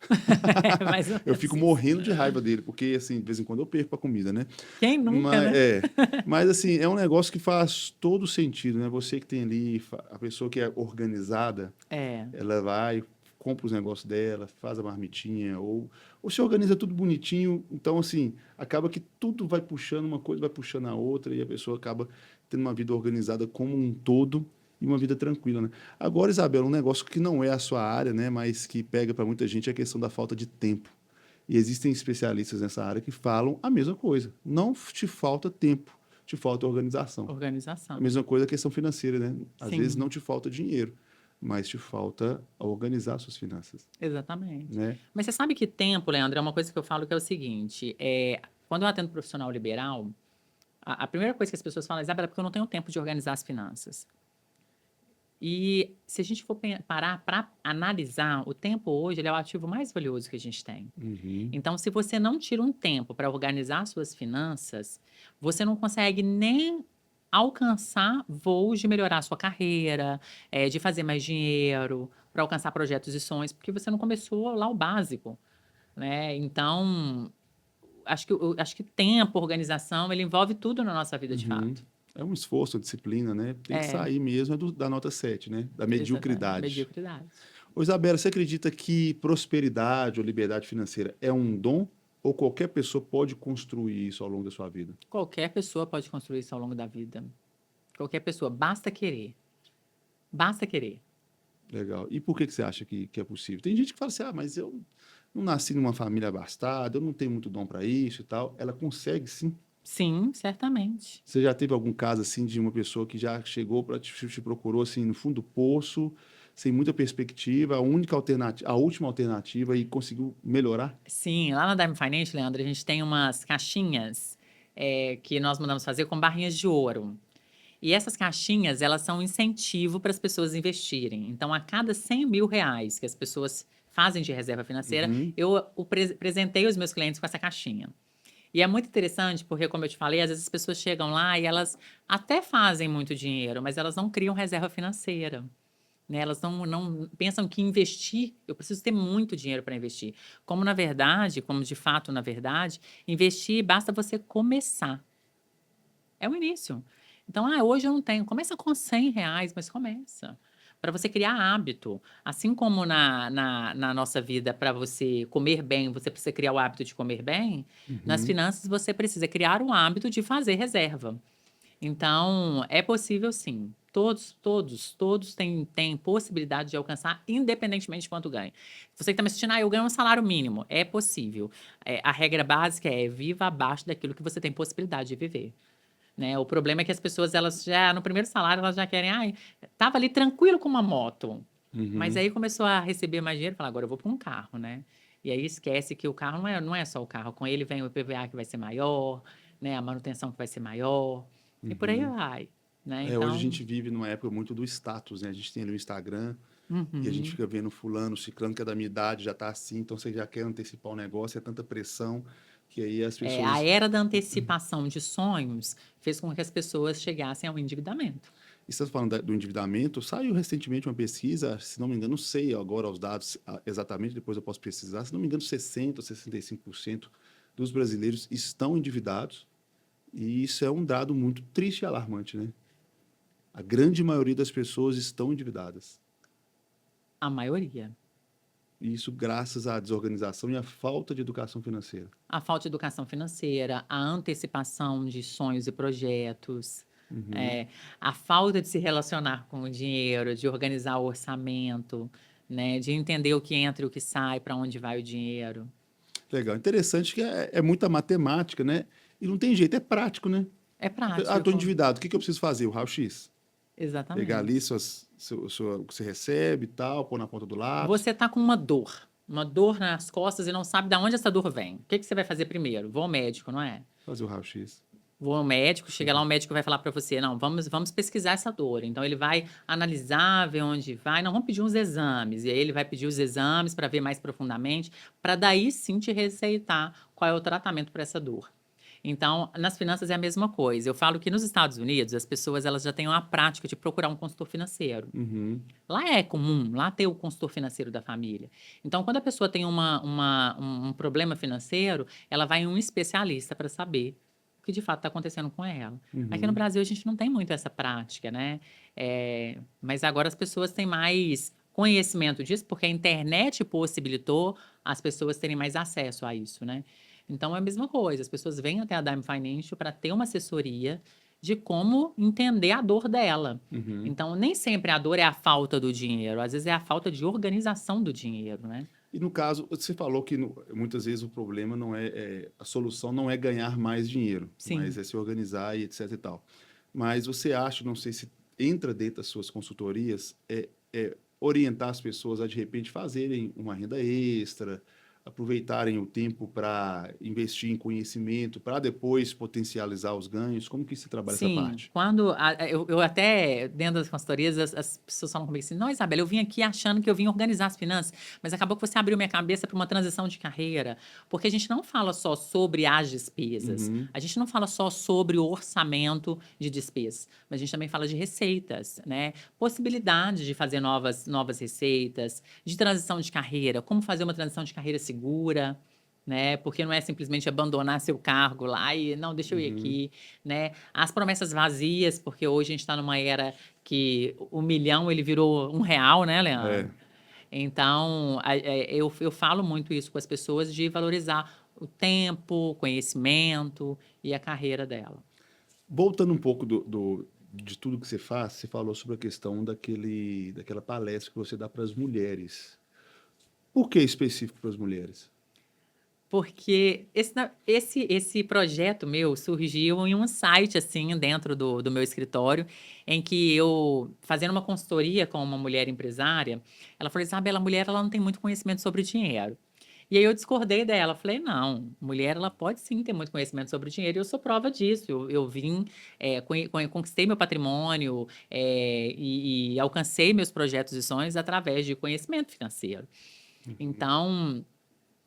É mais ou Eu menos fico isso. morrendo de raiva dele, porque, assim, de vez em quando eu perco para comida, né? Quem nunca, Mas, né? mas, assim, é um negócio que faz todo sentido, né? Você que tem ali, a pessoa que é organizada, É, ela vai, compra os negócios dela, faz a marmitinha, ou se organiza tudo bonitinho. Então, assim, acaba que tudo vai puxando, uma coisa vai puxando a outra, e a pessoa acaba tendo uma vida organizada como um todo e uma vida tranquila, né? Agora, Isabela, um negócio que não é a sua área, né, mas que pega para muita gente é a questão da falta de tempo. E existem especialistas nessa área que falam a mesma coisa. Não te falta tempo, te falta organização. A organização. mesma coisa a questão financeira, né? Às vezes não Sim, te falta dinheiro, mas te falta organizar suas finanças, exatamente. né? Mas você sabe que tempo, Leandro, é uma coisa que eu falo que é o seguinte: quando eu atendo profissional liberal, a primeira coisa que as pessoas falam, Isabela, é porque eu não tenho tempo de organizar as finanças. E se a gente for parar para analisar, o tempo hoje ele é o ativo mais valioso que a gente tem. Uhum. Então, se você não tira um tempo para organizar suas finanças, você não consegue nem alcançar voos de melhorar a sua carreira, de fazer mais dinheiro, para alcançar projetos e sonhos, porque você não começou lá o básico, né? Então, acho que tempo, organização, ele envolve tudo na nossa vida de Uhum. fato. É um esforço, uma disciplina, né? Tem que É, sair mesmo da nota 7, né? Da exatamente. mediocridade. Mediocridade. Ô, Isabela, você acredita que prosperidade ou liberdade financeira é um dom ou qualquer pessoa pode construir isso ao longo da sua vida? Qualquer pessoa pode construir isso ao longo da vida. Qualquer pessoa, basta querer. Basta querer. Legal. E por que você acha que é possível? Tem gente que fala assim, mas eu não nasci numa família abastada, eu não tenho muito dom para isso e tal. Ela consegue, sim. Sim, certamente. Você já teve algum caso assim de uma pessoa que já chegou para te procurou assim no fundo do poço, sem muita perspectiva, a única alternativa, a última alternativa e conseguiu melhorar? Sim, lá na Dime Finance, Leandro, a gente tem umas caixinhas que nós mandamos fazer com barrinhas de ouro. E essas caixinhas, elas são um incentivo para as pessoas investirem. Então, a cada 100 mil reais que as pessoas fazem de reserva financeira, Uhum, eu presentei os meus clientes com essa caixinha. E é muito interessante porque, como eu te falei, às vezes as pessoas chegam lá e elas até fazem muito dinheiro, mas elas não criam reserva financeira. Né? Elas não pensam que investir, eu preciso ter muito dinheiro para investir. Como na verdade, como de fato na verdade, investir basta você começar. É o início. Então, hoje eu não tenho. Começa com 100 reais, mas começa. Para você criar hábito. Assim como na nossa vida, para você comer bem, você precisa criar o hábito de comer bem, nas uhum. finanças você precisa criar um hábito de fazer reserva. Então, é possível sim. Todos têm possibilidade de alcançar, independentemente de quanto ganha. Você que está me assistindo, eu ganho um salário mínimo. É possível. A regra básica é viva abaixo daquilo que você tem possibilidade de viver. Né? O problema é que as pessoas, elas já, no primeiro salário, elas já querem, tava ali tranquilo com uma moto. Mas Uhum. aí começou a receber mais dinheiro, fala, agora eu vou para um carro, né? E aí esquece que o carro não é só o carro, com ele vem o IPVA que vai ser maior, né? A manutenção que vai ser maior, e por aí Uhum. vai, né? Hoje a Então, gente vive numa época muito do status, né? A gente tem ali o Instagram e a gente uhum. fica vendo fulano, ciclano, que é da minha idade, já tá assim, então você já quer antecipar o negócio, é tanta pressão que aí as A pessoas. era da antecipação de sonhos fez com que as pessoas chegassem ao endividamento. E você está falando do endividamento, saiu recentemente uma pesquisa, se não me engano, não sei agora os dados exatamente, depois eu posso precisar, se não me engano, 60% ou 65% dos brasileiros estão endividados, e isso é um dado muito triste e alarmante, né? A grande maioria das pessoas estão endividadas. A maioria. E isso graças à desorganização e à falta de educação financeira. A falta de educação financeira, a antecipação de sonhos e projetos, Uhum. é, a falta de se relacionar com o dinheiro, de organizar o orçamento, né, de entender o que entra e o que sai, para onde vai o dinheiro. Legal. Interessante que é muita matemática, né? E não tem jeito, é prático, né? É Estou prático, endividado, o que eu preciso fazer? O raio-x. Pegar ali exatamente. o que você recebe e tal, pôr na ponta do lápis, Você está com uma dor nas costas e não sabe de onde essa dor vem. O que você vai fazer primeiro? Vou ao médico, não é? fazer o raio-x. Vou ao médico, chega lá, o médico vai falar para você, não, vamos pesquisar essa dor. Então, ele vai analisar, ver onde vai, não, vamos pedir uns exames. E aí, ele vai pedir os exames para ver mais profundamente, para daí sim te receitar qual é o tratamento para essa dor. Então, nas finanças é a mesma coisa. Eu falo que nos Estados Unidos, as pessoas elas já têm uma prática de procurar um consultor financeiro. Uhum. Lá é comum, lá ter o consultor financeiro da família. Então, quando a pessoa tem um problema financeiro, ela vai em um especialista para saber o que de fato está acontecendo com ela. Aqui no Uhum. Brasil, a gente não tem muito essa prática, né? Mas agora as pessoas têm mais conhecimento disso, porque a internet possibilitou as pessoas terem mais acesso a isso, né? Então, é a mesma coisa. As pessoas vêm até a Dime Financial para ter uma assessoria de como entender a dor dela. Uhum. Então, nem sempre a dor é a falta do dinheiro, às vezes é a falta de organização do dinheiro, né? E no caso, você falou que muitas vezes o problema não a solução não é ganhar mais dinheiro, mas Sim. é se organizar e etc e tal. Mas você acha, não sei se entra dentro das suas consultorias, orientar as pessoas a de repente fazerem uma renda extra, aproveitarem o tempo para investir em conhecimento, para depois potencializar os ganhos? Como que você trabalha essa Sim, parte? quando eu até, dentro das consultorias, as pessoas falam comigo assim, não, Isabela, eu vim aqui achando que eu vim organizar as finanças, mas acabou que você abriu minha cabeça para uma transição de carreira, porque a gente não fala só sobre as despesas, Uhum. a gente não fala só sobre o orçamento de despesas, mas a gente também fala de receitas, né? Possibilidade de fazer novas receitas, de transição de carreira, como fazer uma transição de carreira segura, né? Porque não é simplesmente abandonar seu cargo lá e não, deixa eu ir Uhum. aqui, né? As promessas vazias, porque hoje a gente está numa era que o milhão ele virou R$ 1, né, É. Leandro? Então, eu falo muito isso com as pessoas de valorizar o tempo, o conhecimento e a carreira dela. Voltando um pouco de tudo que você faz, você falou sobre a questão daquela palestra que você dá para as mulheres. Por que específico para as mulheres? Porque esse projeto meu surgiu em um site, assim, dentro do meu escritório, em que eu, fazendo uma consultoria com uma mulher empresária, ela falou, Isabela, a mulher ela não tem muito conhecimento sobre dinheiro. E aí eu discordei dela, falei, não, mulher ela pode sim ter muito conhecimento sobre dinheiro, e eu sou prova disso. Eu vim, conquistei meu patrimônio, e alcancei meus projetos e sonhos através de conhecimento financeiro. Então,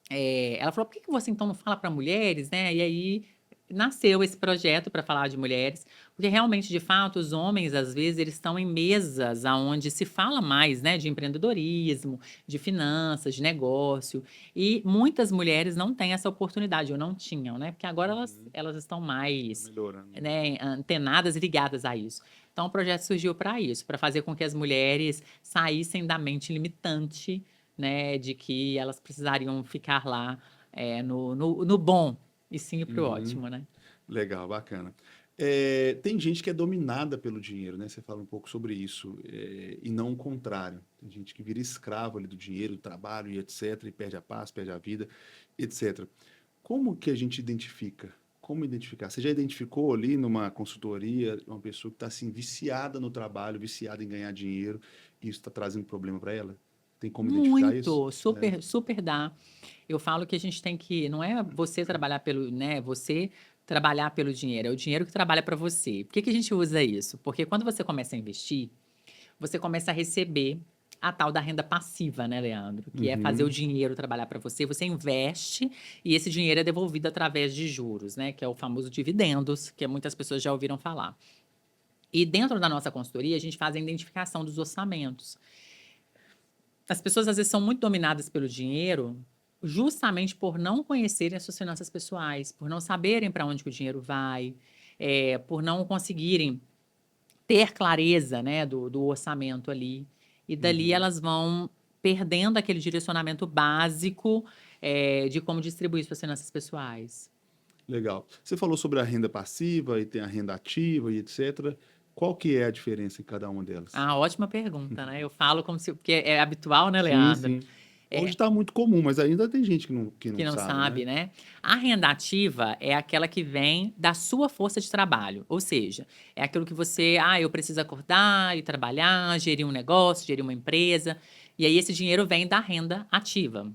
ela falou: "Por que que você então não fala para mulheres, né?" E aí nasceu esse projeto para falar de mulheres, porque realmente, de fato, os homens, às vezes, eles estão em mesas aonde se fala mais, né, de empreendedorismo, de finanças, de negócio, e muitas mulheres não têm essa oportunidade, ou não tinham, né, porque agora elas Uhum. elas estão Tá mais, melhorando. né, antenadas e ligadas a isso. Então o projeto surgiu para isso, para fazer com que as mulheres saíssem da mente limitante, né, de que elas precisariam ficar lá, no bom, e sim para o Uhum. ótimo, né. Legal, bacana. Tem gente que é dominada pelo dinheiro, né? Você fala um pouco sobre isso, e não o contrário. Tem gente que vira escravo ali do dinheiro, do trabalho e etc, e perde a paz, perde a vida, etc. Como que a gente identifica? Como identificar? Você já identificou ali numa consultoria uma pessoa que está assim viciada no trabalho, viciada em ganhar dinheiro, e isso está trazendo problema para ela? Tem como identificar isso? Muito, super super dá. Eu falo que a gente tem que não é você trabalhar pelo, né, você trabalhar pelo dinheiro, é o dinheiro que trabalha para você. Por que que a gente usa isso? Porque quando você começa a investir, você começa a receber a tal da renda passiva, né, Leandro? Que é fazer o Uhum, dinheiro trabalhar para você. Você investe e esse dinheiro é devolvido através de juros, né? Que é o famoso dividendos, que muitas pessoas já ouviram falar. E dentro da nossa consultoria, a gente faz a identificação dos orçamentos. As pessoas às vezes são muito dominadas pelo dinheiro, justamente por não conhecerem as suas finanças pessoais, por não saberem para onde que o dinheiro vai, por não conseguirem ter clareza, né, do orçamento ali. E dali uhum. elas vão perdendo aquele direcionamento básico, de como distribuir suas finanças pessoais. Legal. Você falou sobre a renda passiva e tem a renda ativa e etc. Qual que é a diferença em cada uma delas? Ah, ótima pergunta, né? Eu falo como se, porque é habitual, né, Sim, Leandro? sim. Hoje É, está muito comum, mas ainda tem gente que que não não sabe, né? sabe, né? A renda ativa é aquela que vem da sua força de trabalho, ou seja, é aquilo que você, eu preciso acordar e trabalhar, gerir um negócio, gerir uma empresa, e aí esse dinheiro vem da renda ativa.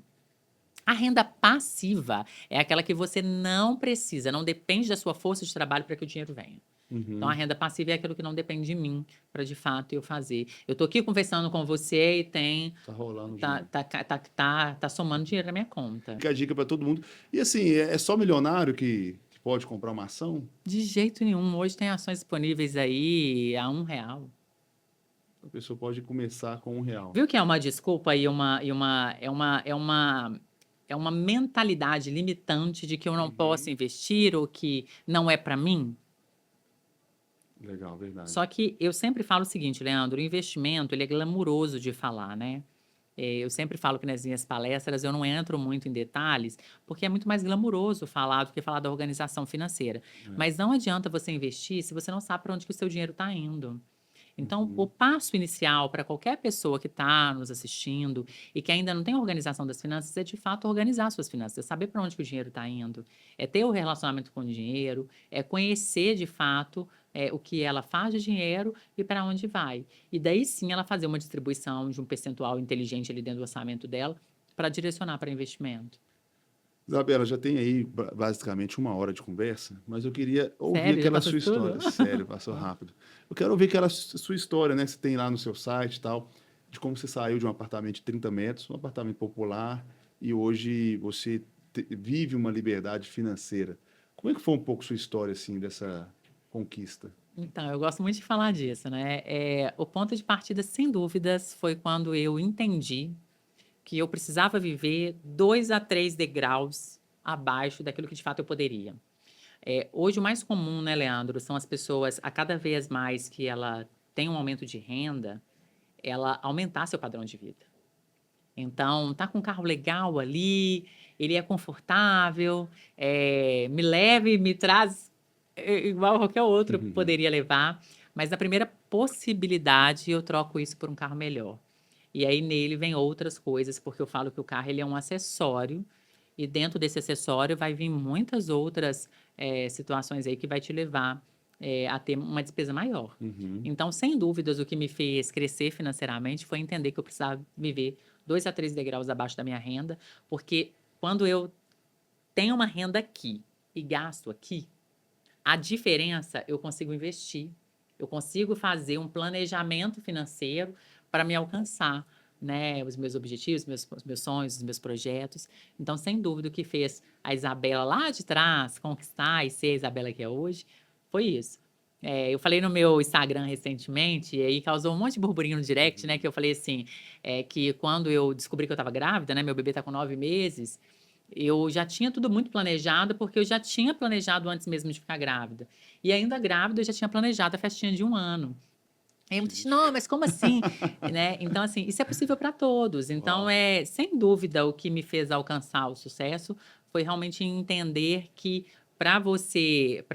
A renda passiva é aquela que você não precisa, não depende da sua força de trabalho para que o dinheiro venha. Então, a Uhum. renda passiva é aquilo que não depende de mim para de fato eu fazer. Eu estou aqui conversando com você e Tá rolando tá, dinheiro. tá, tá somando dinheiro na minha conta. Fica a dica para todo mundo. E assim, é só milionário que pode comprar uma ação? De jeito nenhum. Hoje tem ações disponíveis aí a R$ 1. A pessoa pode começar com R$ 1. Viu que é uma desculpa é uma mentalidade limitante de que eu não posso Uhum. investir ou que não é para mim? Legal, verdade. Só que eu sempre falo o seguinte, Leandro, o investimento ele é glamuroso de falar, né? Eu sempre falo que nas minhas palestras eu não entro muito em detalhes, porque é muito mais glamuroso falar do que falar da organização financeira. É. Mas não adianta você investir se você não sabe para onde que o seu dinheiro está indo. Então, o Uhum. passo inicial para qualquer pessoa que está nos assistindo e que ainda não tem organização das finanças é, de fato, organizar suas finanças, é saber para onde que o dinheiro está indo, é ter o relacionamento com o dinheiro, é conhecer, de fato, o que ela faz de dinheiro e para onde vai. E daí sim ela fazer uma distribuição de um percentual inteligente ali dentro do orçamento dela para direcionar para investimento. Isabela, já tem aí basicamente 1 hora de conversa, mas eu queria ouvir Sério? Já aquela passou sua isso tudo? história. Sério, passou rápido. Eu quero ouvir aquela sua história, né? Que você tem lá no seu site e tal, de como você saiu de um apartamento de 30 metros, um apartamento popular, e hoje você vive uma liberdade financeira. Como é que foi um pouco sua história, assim, dessa conquista? Então, eu gosto muito de falar disso, né? O ponto de partida, sem dúvidas, foi quando eu entendi que eu precisava viver 2 a 3 degraus abaixo daquilo que de fato eu poderia. Hoje o mais comum, né, Leandro, são as pessoas, a cada vez mais que ela tem um aumento de renda, ela aumentar seu padrão de vida. Então, tá com um carro legal ali, ele é confortável, me leve, me traz igual qualquer outro Uhum. poderia levar, mas na primeira possibilidade eu troco isso por um carro melhor. E aí nele vem outras coisas, porque eu falo que o carro ele é um acessório, e dentro desse acessório vai vir muitas outras situações aí que vai te levar a ter uma despesa maior. Uhum. Então, sem dúvidas, o que me fez crescer financeiramente foi entender que eu precisava viver 2 a 3 degraus abaixo da minha renda, porque quando eu tenho uma renda aqui e gasto aqui, a diferença eu consigo investir, eu consigo fazer um planejamento financeiro para me alcançar, né, os meus objetivos, os meus sonhos, os meus projetos. Então, sem dúvida, o que fez a Isabela lá de trás conquistar e ser a Isabela que é hoje foi isso. Eu falei no meu Instagram recentemente, e aí causou um monte de burburinho no direct, né? Que eu falei assim, que quando eu descobri que eu estava grávida, né? Meu bebê está com 9 meses, eu já tinha tudo muito planejado, porque eu já tinha planejado antes mesmo de ficar grávida. E ainda grávida, eu já tinha planejado a festinha de 1 ano. Aí muita gente, não, mas como assim? Né? Então, assim, isso é possível para todos. Então, Uau. sem dúvida, o que me fez alcançar o sucesso foi realmente entender que para você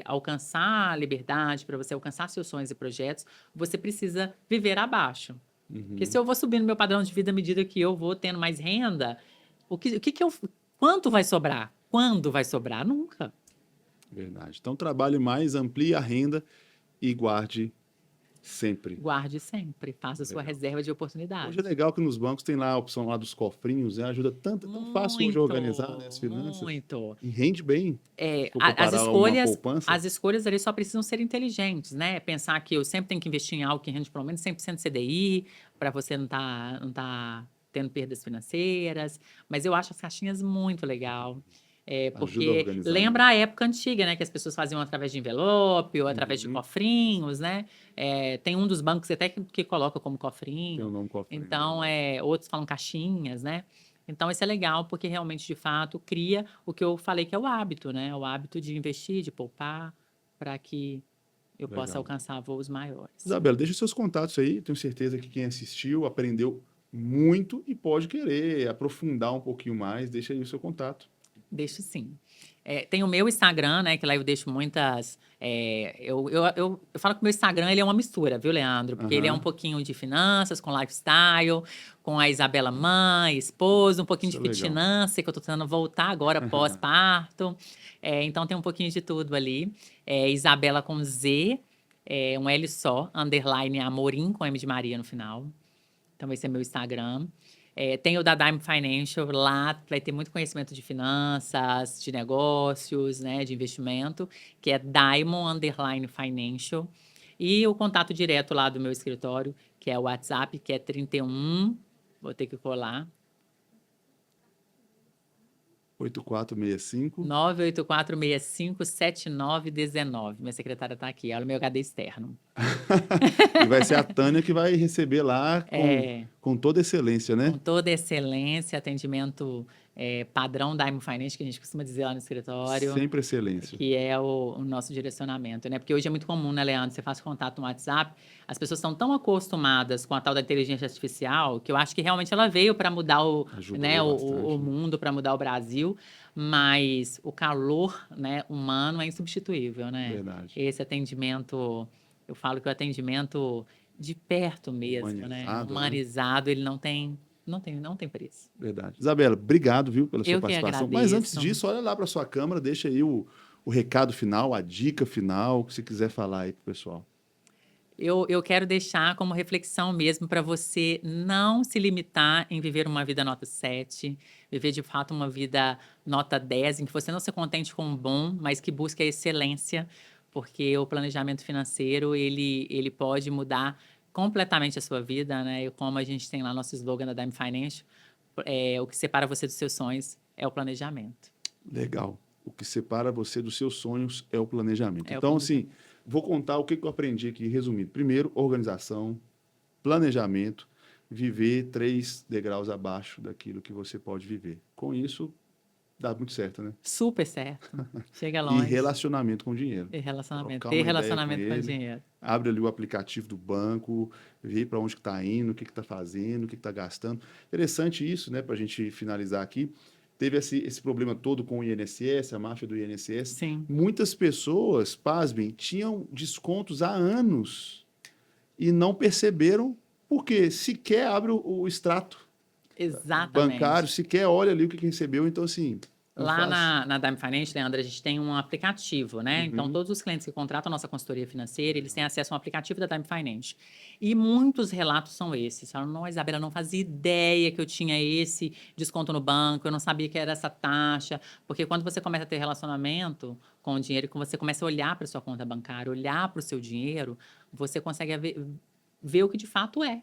alcançar a liberdade, para você alcançar seus sonhos e projetos, você precisa viver abaixo. Porque se Uhum. eu vou subindo meu padrão de vida à medida que eu vou tendo mais renda, quanto vai sobrar? Quando vai sobrar? Nunca. Verdade. Então, trabalhe mais, amplie a renda e guarde sempre. Guarde sempre, faça sua Legal. reserva de Hoje é oportunidades. legal que nos bancos tem lá a opção lá dos cofrinhos, né? Ajuda tanto, é tão fácil hoje organizar, né, as Muito, finanças muito. e rende bem, se for As comparar a uma escolhas, poupança. as escolhas ali só precisam ser inteligentes, né? Pensar que eu sempre tenho que investir em algo que rende pelo menos 100% CDI, para você não tá tendo perdas financeiras. Mas eu acho as caixinhas muito legal. Ajuda a Porque organizar, né? lembra a época antiga, né? Que as pessoas faziam através de envelope ou através de Uhum. cofrinhos, né? Tem um dos bancos até que coloca como Tem o cofrinho. nome cofrinho, Então, verdade. outros falam caixinhas, né? Então, isso é legal porque realmente, de fato, cria o que eu falei que é o hábito, né? O hábito de investir, de poupar, para que eu possa Legal. alcançar voos maiores. Isabela, deixa os seus contatos aí. Tenho certeza que quem assistiu aprendeu muito e pode querer aprofundar um pouquinho mais. Deixa aí o seu contato. Deixo sim. Tem o meu Instagram, né? Que lá eu deixo muitas. Eu falo que o meu Instagram ele é uma mistura, viu, Leandro? Porque ele é um Aham, pouquinho de finanças, com lifestyle, com a Isabela mãe, esposa, um pouquinho isso de é legal. fitness, que eu tô tentando voltar agora pós-parto. Então tem um pouquinho de tudo ali. Isabela com Z, um L só, underline Amorim com M de Maria no final. Então, esse é meu Instagram. Tem o da Dime Financial, lá vai ter muito conhecimento de finanças, de negócios, né, de investimento, que é Diamond Underline Financial. E o contato direto lá do meu escritório, que é o WhatsApp, que é 31, vou ter que colar, 8465. 984657919. Minha secretária está aqui, ela é o meu HD externo. E vai ser a Tânia que vai receber lá É, com toda excelência, com né? toda excelência, atendimento padrão Diamond Finance, que a gente costuma dizer lá no escritório, Sempre excelência. que é o nosso direcionamento, né? Porque hoje é muito comum, né, Leandro? Você faz contato no WhatsApp, as pessoas estão tão acostumadas com a tal da inteligência artificial que eu acho que realmente ela veio para mudar né, Ajudou o bastante, né? mundo, para mudar o Brasil, mas o calor, né, humano é insubstituível, né? Verdade. Esse atendimento, eu falo que o atendimento de perto mesmo, né? Humanizado, né? Humanizado, ele não tem preço. Verdade. Isabela, obrigado, viu, pela sua Eu que participação. Mas antes agradeço. disso, olha lá para sua câmera, deixa aí o recado final, a dica final, o que você quiser falar aí pro pessoal. Eu quero deixar como reflexão mesmo para você não se limitar em viver uma vida nota 7, viver de fato uma vida nota 10, em que você não se contente com o bom, mas que busque a excelência, porque o planejamento financeiro, ele pode mudar completamente a sua vida, né? E como a gente tem lá nosso slogan da Dime Financial, o que separa você dos seus sonhos é o planejamento. Legal. O que separa você dos seus sonhos é o planejamento. É o Então, planejamento. assim, vou contar o que eu aprendi aqui, resumido. Primeiro, organização, planejamento, viver 3 degraus abaixo daquilo que você pode viver. Com isso, dá muito certo, né? Super certo. Chega E longe. relacionamento com dinheiro. E relacionamento. Trocar Ter uma ideia relacionamento com com ele. dinheiro. Abre ali o aplicativo do banco, vê para onde que está indo, o que está fazendo, o que está gastando. Interessante isso, né? Para a gente finalizar aqui. Teve esse problema todo com o INSS, a máfia do INSS. Sim, Muitas pessoas, pasmem, tinham descontos há anos e não perceberam porque sequer abre o extrato exatamente. bancário, sequer olha ali o que recebeu. Então, assim, não Lá faz. na Dime Financial, Leandro, a gente tem um aplicativo, né? Então, Uhum. todos os clientes que contratam a nossa consultoria financeira, eles têm acesso a um aplicativo da Dime Financial. E muitos relatos são esses. Falam, não, Isabela, eu não fazia ideia que eu tinha esse desconto no banco, eu não sabia que era essa taxa. Porque quando você começa a ter relacionamento com o dinheiro, quando você começa a olhar para sua conta bancária, olhar para o seu dinheiro, você consegue ver o que de fato é,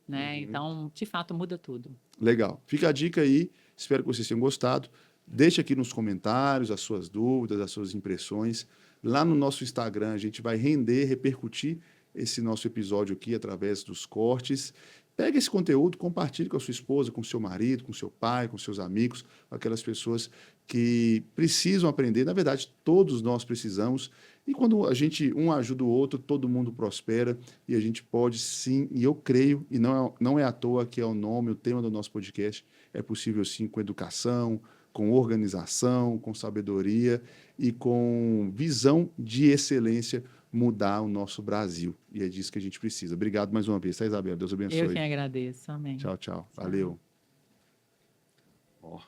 né? Uhum. Então, de fato, muda tudo. Legal. Fica a dica aí. Espero que vocês tenham gostado. Deixe aqui nos comentários as suas dúvidas, as suas impressões. Lá no nosso Instagram, a gente vai repercutir esse nosso episódio aqui através dos cortes. Pega esse conteúdo, compartilhe com a sua esposa, com o seu marido, com o seu pai, com seus amigos, com aquelas pessoas que precisam aprender. Na verdade, todos nós precisamos. E quando a gente um ajuda o outro, todo mundo prospera e a gente pode sim, e eu creio, e não é à toa que é o nome, o tema do nosso podcast, é possível sim com educação, com organização, com sabedoria e com visão de excelência mudar o nosso Brasil. E é disso que a gente precisa. Obrigado mais uma vez, tá, Isabela? Deus Eu abençoe. quem agradeço. Amém. Tchau, tchau. Valeu. Ó.